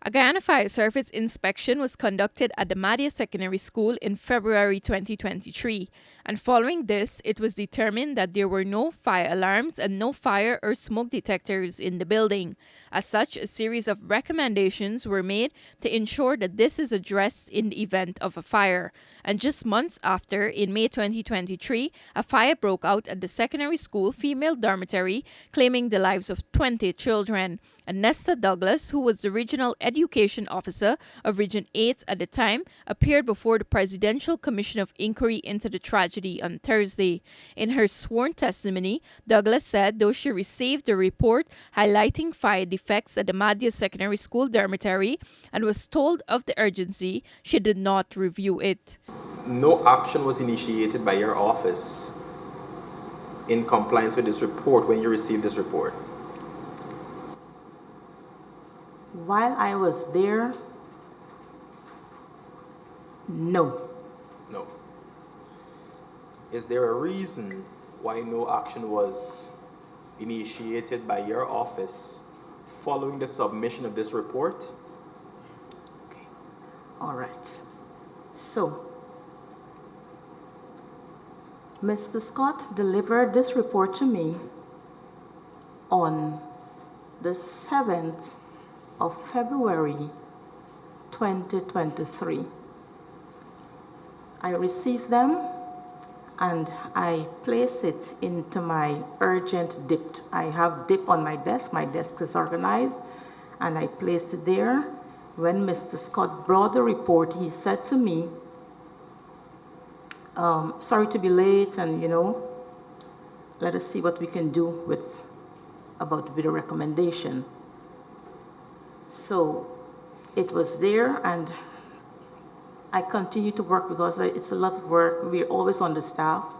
A Guyana Fire Service inspection was conducted at the Mahdia Secondary School in February 2023, and following this, it was determined that there were no fire alarms and no fire or smoke detectors in the building. As such, a series of recommendations were made to ensure that this is addressed in the event of a fire. And just months after, in May 2023, a fire broke out at the secondary school female dormitory, claiming the lives of 20 children. And Nesta Douglas, who was the regional education officer of Region 8 at the time, appeared before the Presidential Commission of Inquiry into the tragedy on Thursday. In her sworn testimony, Douglas said though she received the report highlighting fire defects at the Mahdia Secondary School dormitory and was told of the urgency, she did not review it. No action was initiated by your office in compliance with this report when you received this report. While I was there, no. No. Is there a reason why no action was initiated by your office following the submission of this report? Okay. All right. So, Mr. Scott delivered this report to me on the 7th of February 2023. I received them and I place it into my urgent dip. I have dip on my desk is organized, and I placed it there. When Mr. Scott brought the report, he said to me, sorry to be late, and let us see what we can do with the recommendation. So it was there, and I continue to work because it's a lot of work. We're always understaffed.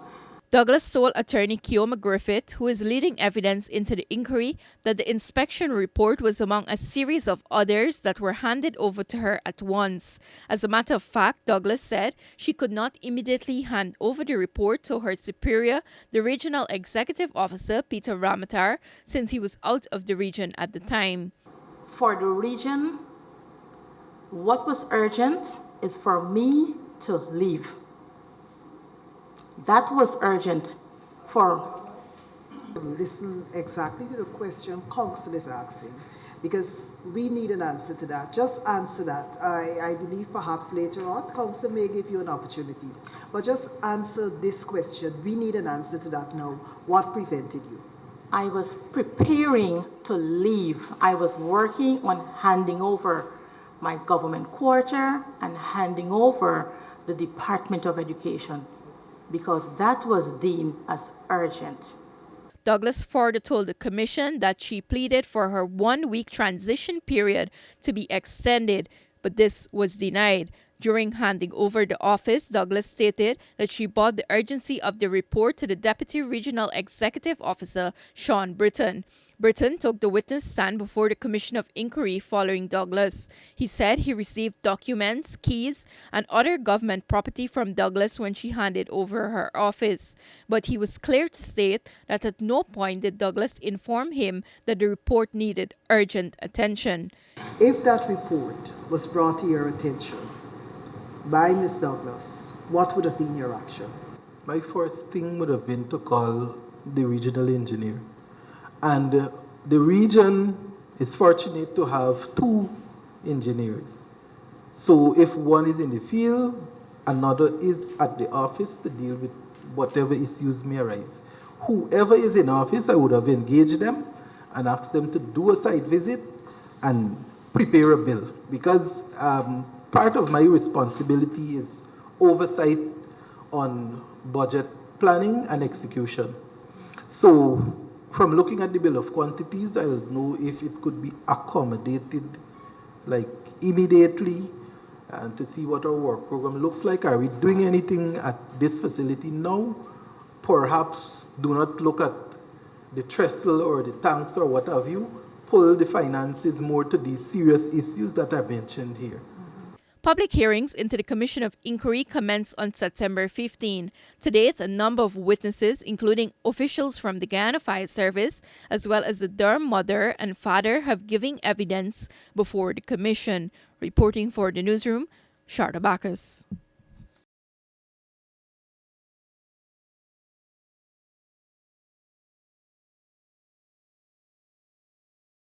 Douglas told attorney Keoma Griffith, who is leading evidence into the inquiry, that the inspection report was among a series of others that were handed over to her at once. As a matter of fact, Douglas said she could not immediately hand over the report to her superior, the regional executive officer, Peter Ramatar, since he was out of the region at the time. For the region, what was urgent is for me to leave. That was urgent for... Listen exactly to the question counsel is asking, because we need an answer to that. Just answer that. I believe perhaps later on counsel may give you an opportunity, but just answer this question. We need an answer to that now. What prevented you? I was preparing to leave. I was working on handing over my government quarter and handing over the Department of Education, because that was deemed as urgent. Douglas further told the commission that she pleaded for her 1-week transition period to be extended, but this was denied. During handing over the office, Douglas stated that she brought the urgency of the report to the Deputy Regional Executive Officer, Sean Britton. Britton took the witness stand before the Commission of Inquiry following Douglas. He said he received documents, keys, and other government property from Douglas when she handed over her office. But he was clear to state that at no point did Douglas inform him that the report needed urgent attention. If that report was brought to your attention by Ms. Douglas, what would have been your action? My first thing would have been to call the regional engineer. And the region is fortunate to have 2 engineers. So if one is in the field, another is at the office to deal with whatever issues may arise. Whoever is in office, I would have engaged them and asked them to do a site visit and prepare a bill, because part of my responsibility is oversight on budget planning and execution. So from looking at the bill of quantities, I'll know if it could be accommodated like immediately, and to see what our work program looks like. Are we doing anything at this facility now? Perhaps do not look at the trestle or the tanks or what have you. Pull the finances more to these serious issues that are mentioned here. Public hearings into the Commission of Inquiry commenced on September 15. To date, a number of witnesses, including officials from the Guyana Fire Service, as well as the dorm mother and father, have given evidence before the commission. Reporting for the newsroom, Sharda Bacchus.